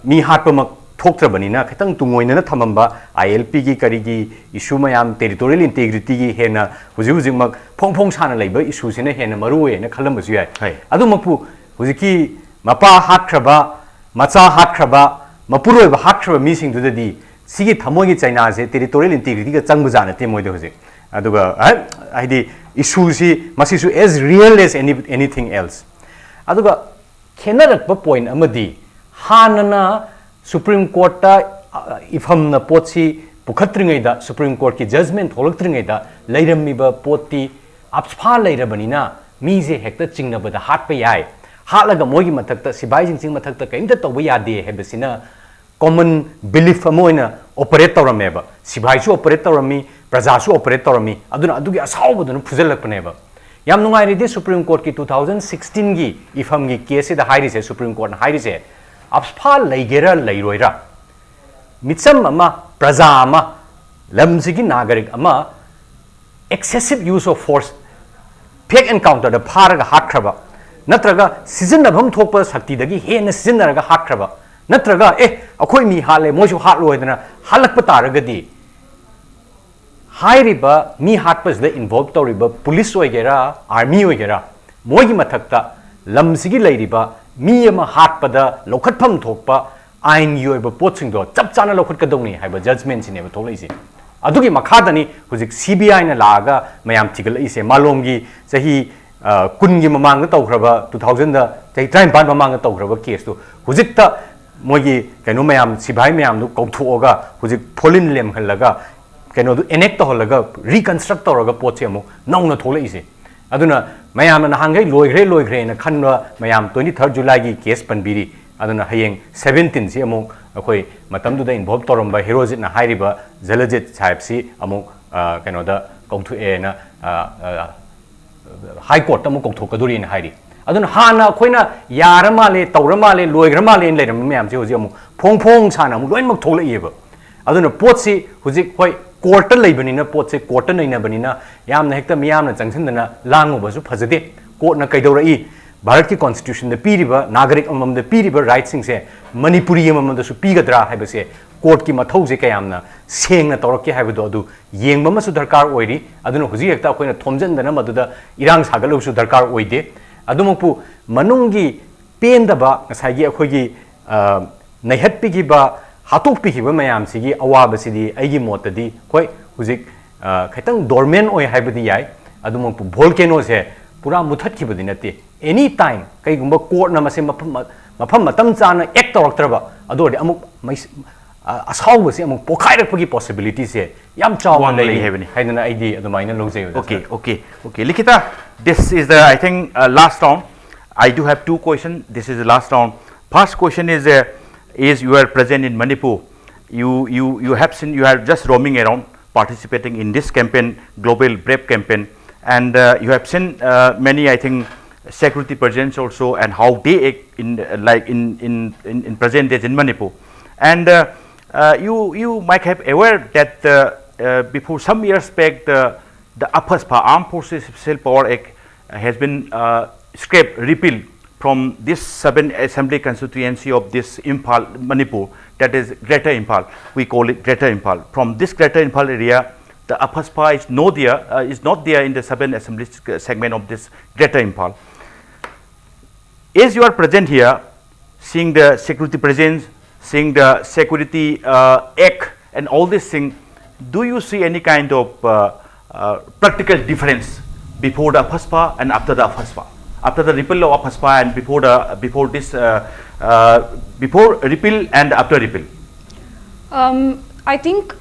mi hatpa mak thoktrabani na khaitang tungoina na thamamba ILP gi kari gi issue mayam territorial integrity gi hena hujik mak phong sana leiba issue sine hena maru e na khalam basu yai adu makpu hujiki mapa hatkraba macha hatkraba mapuroi ba hatkraba mi sing du di sigi thamoi gi chaina se territorial integrity ga changbu jana te moi de hujik aduga aidi issue si masi su as real as anything else aduga khenarak ba point amadi hanana Supreme Court ta ifam na potsi pukhatringai da Supreme Court ki judgment tholktringai da leirammi ba poti apspa leirabani na mi je hekta chingna ba da hat pa yai hatlaga mogi mathakta sibai jing mathakta kaimta tawba yade hebasina common belief amoina operate tawrame ba sibai su operate tawrami praja su operate tawrami aduna adugi asaw baduna phujalakpane ba yam nungai ri de Supreme Court ki 2016 gi ifam gi case da hairi se Supreme Court na hairi se apspa leigera leiroira mitsam ama praja ama lamsigi nagarik ama excessive use of force fake encounter da pharaga hatkraba natraga season abham thokpa shakti dagi hena season raga hatkraba नत्रगा ए अखोई मी हाले मोशु हाट लोइदना हालक पतारगदी हाइरिबा मी हाटपसदे involve तौरिबा police ओइगेरा army ओइगेरा मोइगी मथक्ता लमसिगी लैरिबा मी अमा हाटपदा लौखटफम थोकपा आइन योइबा पोतसिंगदो चप चाना लौखटकदौनी हाइबा judgement सिनेबा थोलैसे अदुगी मखादनी हुजिक CBI ना लागा मयाम थिगलैसे मालोमगी सही कुनगी ममांग तौखरबा 2000 दा चही 35 ममांग तौखरबा केस तो हुजिकता मोगी कनो मयाम सिबाई मयाम नु कौथोगा हुजिक फोलिन लेम खलगा कनो दु एनेक्ट तोहलगा रिकंस्ट्रक्ट तौरगा पोचे मु नौना थोलैसे अदुना मयाम ना हांगै लोइग्रे ना खनवा मयाम 23 जुलाई की केस पनबिरी अदुना हयेंग 17 से अमु अखोई मतमदुदा इन्वॉल्व तौरंबा हीरोजित ना हाइरिबा जलजित साहेब सी अमु कनोदा कौथुए ना हाई कोर्ट अमु कौथोकदुरी ना हाइरी अदुना हाना अखोइना यार माले तौर माले लोइग्र माले इन लेरम मैम से होजि अमु फोंग फोंग साना अमु लोइनमक थोलैएबा अदुना पोतसी हुजिक होय कोर्ट लैबनिना पोतसे कोर्ट नैनबनिना यामना हेक्ता मियामना चंगसिनदना लांगुबसु फजदे कोर्टना कैदौरई भारत की कॉन्स्टिट्यूशन द पीरिबा नागरिक अमम द पीरिबा राइट सिंग से मणिपुरी अमम द सु पीगद्रा हाइबसे कोर्ट की मथौ से कयामना सेंगना तौरके हाइबदो अदु येंगबमसु दरकार ओइरी अदुना हुजि हेक्ता अखोइना थोमजनदना मदुदा इरांग सागलुसु दरकार ओइदे अदुमकु मनुंगी पेंदबा ngसाइगी अखोइगी नैहत्पिगिबा हातोकपिगिबा मयामसिगी अवाबसिदी आइगी मोतदी खोइ हुजिक खैतंग डोरमेन ओइ हाइबदी याइ अदुमकु वोल्केनो से पूरा मुथत्खिबदी नते एनी टाइम कईगुंबा कोर्ट नमसे मफम मतम चाना एक तौरक्तरबा अदोदे अमुक असाउबसे अमुक पोखाइरकपगी पॉसिबिलिटी से याम चावा लई हाइदना ID अदुमाइना लोजै Okay, Likhita, this is the I think last round. I do have two questions. This is the last round. First question is you are present in Manipur. You have seen, you are just roaming around participating in this campaign, Global Brave campaign, and you have seen many I think security presence also and how they act in present days in Manipur, and you might have aware that before some years back the AFSPA Armed Forces Special Power Act has been scrapped, repealed from this 7 assembly constituency of this Imphal, Manipur, that is Greater Imphal. We call it Greater Imphal. From this Greater Imphal area, the AFSPA is not there in the 7 assembly segment of this Greater Imphal. As you are present here, seeing the security presence, seeing the security act and all these things, do you see any kind of practical difference before the AFSPA and after the AFSPA? After the repeal of AFSPA and before repeal and after repeal? I think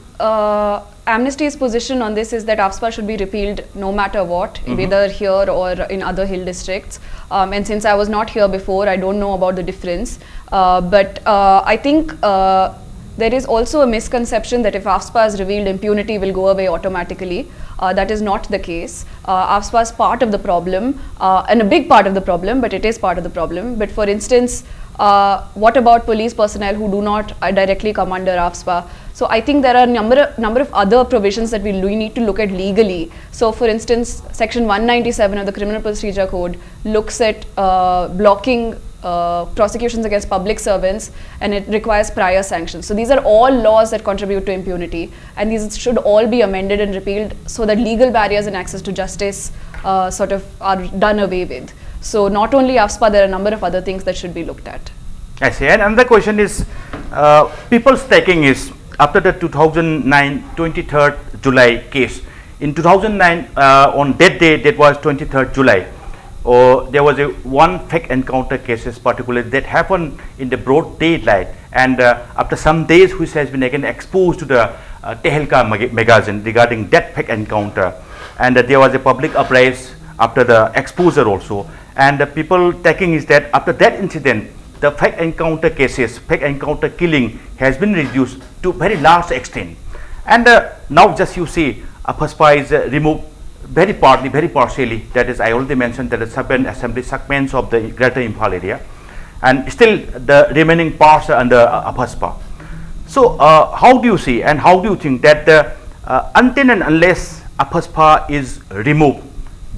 Amnesty's position on this is that AFSPA should be repealed no matter what, whether here or in other hill districts. And since I was not here before, I don't know about the difference. But I think there is also a misconception that if AFSPA is revealed, impunity will go away automatically. That is not the case. AFSPA is part of the problem and a big part of the problem, but it is part of the problem. But for instance, what about police personnel who do not directly come under AFSPA? So I think there are a number of other provisions that we need to look at legally. So for instance, section 197 of the Criminal Procedure Code looks at blocking prosecutions against public servants, and it requires prior sanctions. So these are all laws that contribute to impunity, and these should all be amended and repealed so that legal barriers and access to justice sort of are done away with. So not only AFSPA, there are a number of other things that should be looked at. I see. And another question is, people's taking is after the 2009 23rd July case. In 2009, on that day, that was 23rd July, there was one fake encounter cases particularly that happened in the broad daylight, and after some days which has been again exposed to the Tehelka magazine regarding that fake encounter, and there was a public uprising after the exposure also, and the people taking is that after that incident the fake encounter cases, fake encounter killing has been reduced to very large extent, and now just you see AFSPA is removed very partially, that is I already mentioned that the 7 assembly segments of the Greater Imphal area, and still the remaining parts are under AFSPA. So how do you see and how do you think that until and unless AFSPA is removed,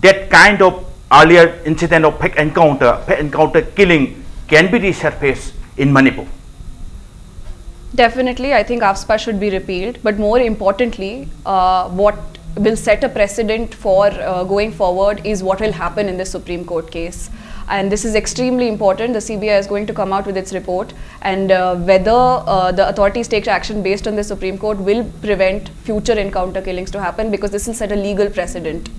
that kind of earlier incident of fake encounter killing can be resurfaced in Manipur? Definitely, I think AFSPA should be repealed, but more importantly, what will set a precedent for going forward is what will happen in the Supreme Court case. And this is extremely important. The CBI is going to come out with its report, and whether the authorities take action based on the Supreme Court will prevent future encounter killings to happen, because this will set a legal precedent.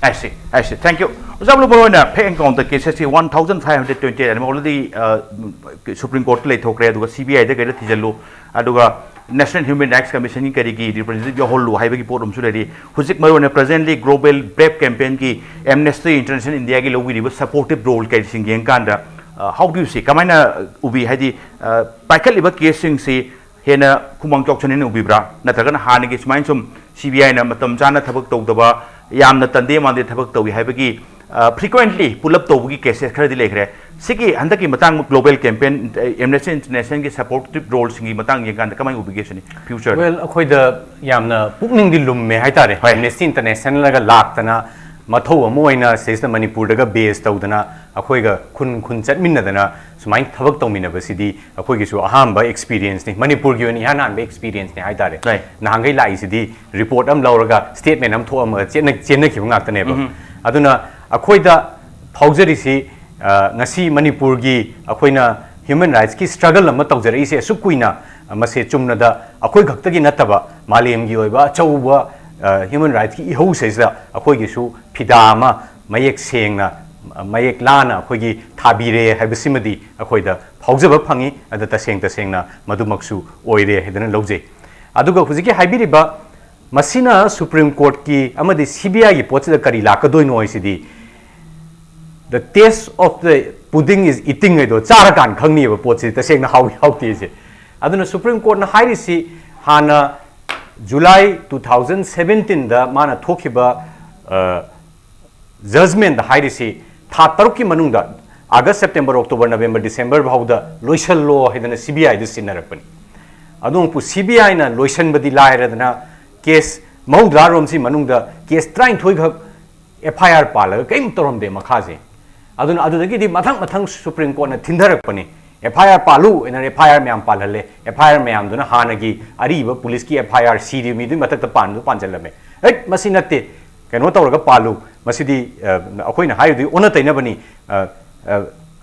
I see. Thank you. Babloo Loitongbam, pay encounter cases 1,528 and already Supreme Court lay talk read CBI the get Tijalu, Aduga National Human Rights Commission Karigi, representative Yaholu, Highway Port Sudari, Husik Marona presently global BRAVE campaign ki Amnesty International India ki logi was supportive role casing Yankanda. How do you see? Kamana Ubi Hadi Pakal Iba casing say Hena Kumang Chokchan in Ubibra, Natagan Hanigis mind some CBI Namatam Jana Tabak Togdaba. Yamna tande mande thabak tawi haibagi frequently pull up tawgi cases khari lekre sigi handaki matang global campaign Amnesty International ki supportive role singi matang yekan kamai obligation future well akhoi da yamna pukning di lum me haitare Amnesty International laga laktana matho amoina sesna Manipur daga base tawdana akhoi ga khun chatminna dana sumain thabak tawmina basidi akhoi gi su ahamba experience ni Manipur gi oni hanan be experience ni haitare nahangai lai sidi report am lauraga statement am tho am chenna ki ngak tane ba aduna akhoi da phaujari si ngasi Manipur gi akhoina human rights ki struggle am tawjari se sukuina mase chumna da akhoi gakta gi nataba malem gi oiba chauba human rights ki ihou says da akhoi gi su phidama mayek sengna mayek lana akhoi gi thabire haibasimadi akhoi da phaujaba phangi ada tasengna madumaksu oire hedana lawje aduga huziki haibiriba masina Supreme Court ki amadi CBI gi potda kari lakadoi noisidi the taste of the pudding is eating edo charakan khangni ba potsi tasengna hauti je aduna Supreme Court na hairisi hana July 2017 da mana thokiba judgment da hairisi tha taruk ki manung da August September October November December bhauda loisal lo hedana CBI dis sinarakpani adung pu CBI na loisan badi lairadana case maudra rom si manung da case train thoi gha FIR pala kaim torom de makhaje aduna adudagi di mathang Supreme Court na thindarakpani FIR palu ena FIR myam palhale FIR myam duna hanagi ariba police ki FIR CD mi du matak ta pan panjalame et masinate keno tawraga palu masidi akoina hayudi ona taina bani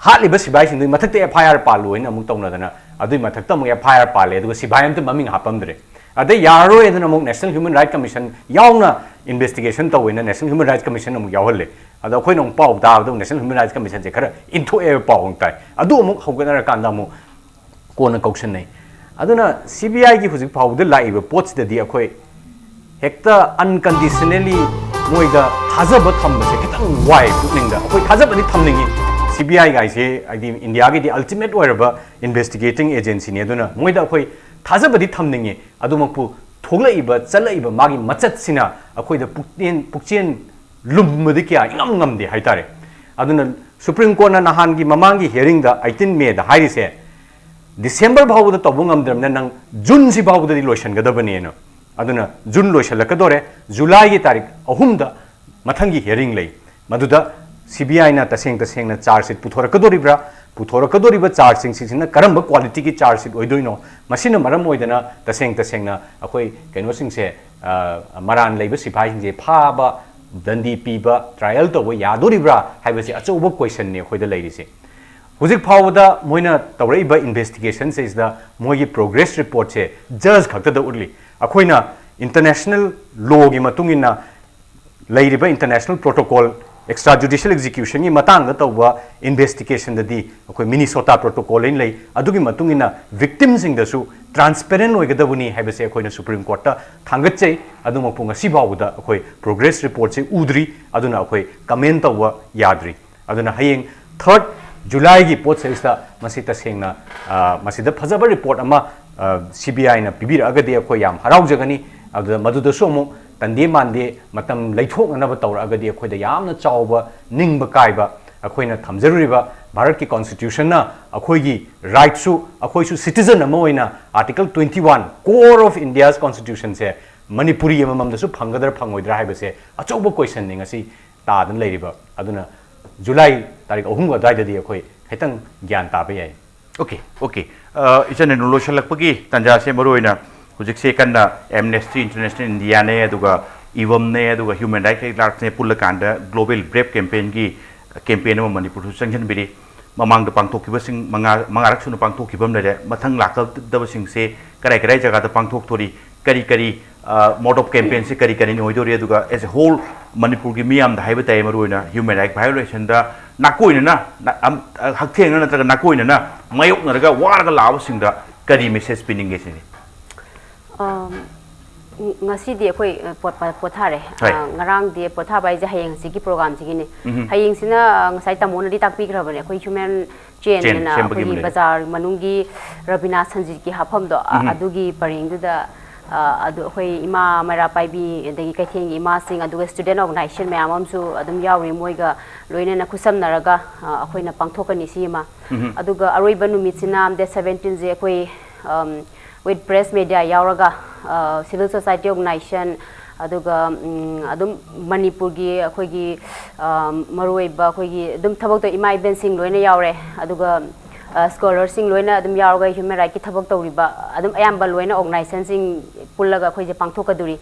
hatliba sibai sing matak ta FIR palu ena amuk tawna dana adui matak ta amuk FIR pale adu sibai am ta maming hapamdre ade yaro edana amuk National Human Rights Commission yauna investigation tawina National Human Rights Commission amuk yawhalle adu akoina ong pau da adu National Human Rights Commission je khara into e pau ong tai adu amuk hogana kanda amuk kona kaution nei aduna CBI gi hujik pau de laiba pots de di akoi hekta unconditionally moida thajaba thamba se kitang wai putning da akoi thajaba ni thamningi CBI guy se id India gi the ultimate whatever investigating agency ne aduna moida akoi thajaba di thamningi adumakpu thoglaiba chalaiba magi machat sina akoi da pukchen lummadi kya ingam de haitare aduna Supreme Court na nahan gi mamangi hearing da 18 May da hairi se December bhau da tobungam dram nang June si bhau da di lotion ga da bane no aduna June lotion la ka dore July gi tarik ahum da mathangi hearing lei maduda CBI na taseng na charge sheet puthora ka dori ba charge sing sing na karamba quality ki charge sheet oidoino masina maram oidana taseng na akoi kaino sing se maran leiba sipai sing je pha ba dandi piba trial to wa yadoribra haibasi achoba question ne khoida leirisi hujik phawda moina tawreiba investigation says the mogi progress report se judge khakta da urli akhoina international law gi matungina leiriba international protocol extrajudicial execution gi matang da tawwa investigation da di akoi Minnesota protocol in lei adugi matungina victims sing da su transparent oigadabuni haibase akhoina Supreme Court ta thangachai aduma punga sibawda akoi progress report se udri aduna akoi comment tawwa yadri aduna hayeng 3rd July gi pot se sta masita sengna masida phajaba report ama CBI na pibir agade akoi yam harau jagani adu maduda somo tande mande matam leithok na ba tawra agadi akoi da yamna chawba ningba kaiba akoi na thamjaruriba Bharat ki constitution na akoi gi right su akoi su citizen ama oina article 21 core of India's constitution se Manipuri amam da su phangadar phangoidra haibase achauba question ninga si ta dan leiriba aduna July tarik 3 ga dai da di akoi khaitang gyan ta ba yai okay okay इचन लोशलपगी तंजा से मरोइना हुजिकसे कन्ना amnesty international India ने अदुगा इवम ने अदुगा human rights lark ने पुल कांदा ग्लोबल ब्रेव कैंपेन की कैंपेन में मणिपुर संगठन बिरी ममांग पांथोखिबसिंग मंगारक सुनु पांथोखिबम लेरे मथंग लाकदबसिंग से कराई कराई जगह द पांथोकथोरी करी करी मोड ऑफ कैंपेन से करी करी नोइदोरी अदुगा एज ए होल मणिपुर की मियाम दा हाइबे ताई मरोइना ह्यूमन राइट वायोलेशन दा नाकोइना हक्थेंग नत्रगा नाकोइना मायोकनरगा वारगा लाबसिंग दा करी मैसेज पिनिंग से ngasi di khoi pothare ngarang di potha bai ja hayeng sigi program sigi ne hayeng sina ngasai tamona di takpi grabane khoi human chain na khoi bazar manungi rabina sanjit ki hafam do adugi paring du da adu khoi ima mara pai bi dagi kaitheng ima sing adu student organization me amam su adum yawi moiga loina na khusam naraga khoi na pangthokani si ma aduga aroi banu mitsina am de 17 je khoi with press media yauraga civil society organization aduga adum manipur gi akhoi gi maroi ba akhoi gi adum thabak to ima event sing loina yaure aduga scholars sing loina adum yauraga human right ki thabak tawriba adum ayamba loina organization sing pullaga akhoi je pangthokaduri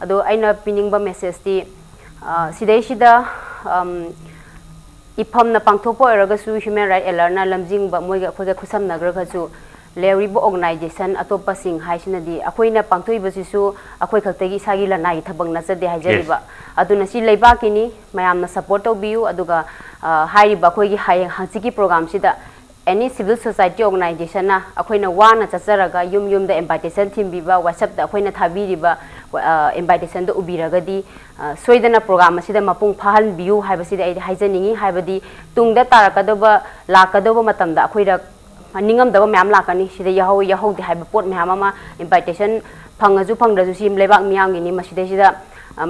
adu aina piningba message ti sidai sida ifam na pangthokpo eraga su human right alarna lamjing ba moiga akhoi ga khusam nagra ga su लेवरीब organization अतोपा सिंह हाइसिनदी अखोइना पांथोइबसिसु अखोइ खक्तगी सागी लनाई थबंग नसदे हाइजरिबा अदुना सि लेबाकिनी मयामना सपोर्ट तौबियु अदुगा हाइरिबा अखोइगी हायंग हांसिकी प्रोग्राम सिदा एनी सिविल सोसाइटी ऑर्गेनाइजेशन ना अखोइना वाना चचरगा युम युम द इनविटेशन थिमबिबा व्हाट्सएप द अखोइना थाबिरिबा इनविटेशन द उबिरगदी सोइदना प्रोग्राम सिदा मपुंग फाहन बियु हाइबसिदा आई हाइजनिंगी हाइबदी तुंगदा तारकदबा लाकदबा मतमदा अखोइरा निंगम दबा मैम लाकनी सिदा यहो दे हाइब पोट मैम अमा इनविटेशन फंगजु फंगदजु सिम लेबाक मियांगिनी मसिदा सिदा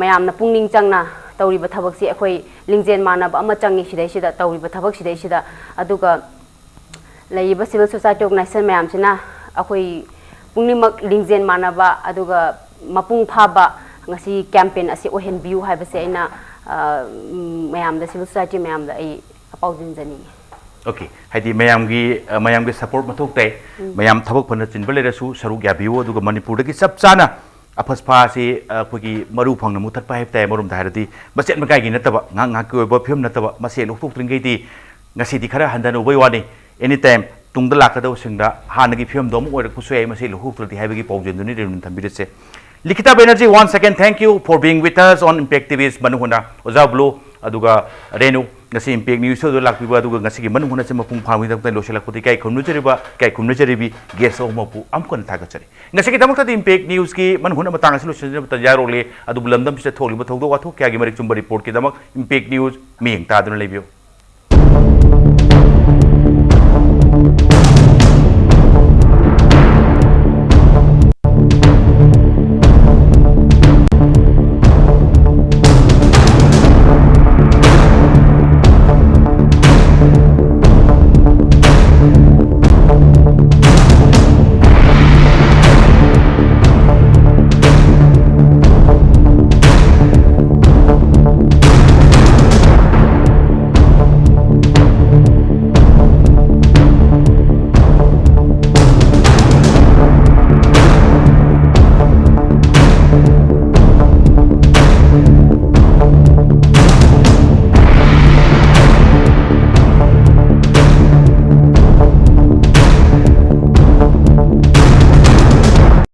मैम पुंगनिंग चंगना तौरिबा थबक सि अखोइ लिंगजेन मानब अमा चंगी सिदा सिदा तौरिबा थबक सिदा सिदा अदुगा लैब सिविल सोसाइटी ऑर्गेनाइजेशन मैम सिना अखोइ पुंगनिमक लिंगजेन मानबा अदुगा मपुंग फाबा ngasi campaign asi ohen biu haibase aina मैम द सिविल सोसाइटी मैम द आई अपाउजिन जनी ओके हाइदी मयाम की सपोर्ट मथोकते मयाम थबक फन चिनब लेरसु सरुक याबियो अदुगा मणिपुर की सब चाना अफसफा से अखोगी मरु फंगन मुथत पाइबते मरुम धारदी बसेट मकाई नतबा ngang की ओइबा फिल्म नतबा मसे लोकथोक्त्रिंगैदी ngasi di khara handan Ubai वानी एनी टाइम तुंगदा लाकदो सिंगदा हानगी फिल्म दोम ओइरकपुसु याइ मसे लोकथोक्त्रदि हाइबगी पाउजेनदुनि रेनु थंबिरसे लिखिता Banerjee once again thank you for being with us on Impact TV's Manung Babloo aduga Renu ngasi Impact News do lakbiba aduga ngasi gi Manung se mapung phami da loselakpoti kai khumnujeriba kai khumnujeribi guest of mapu amkon thagachari ngasi gi tamakta Impact News ki Manung matang asi loselba tayarole adu bulamdam se tholiba thogdo wathok kya gi marik chumba report ki damak Impact News ming ta aduna lebio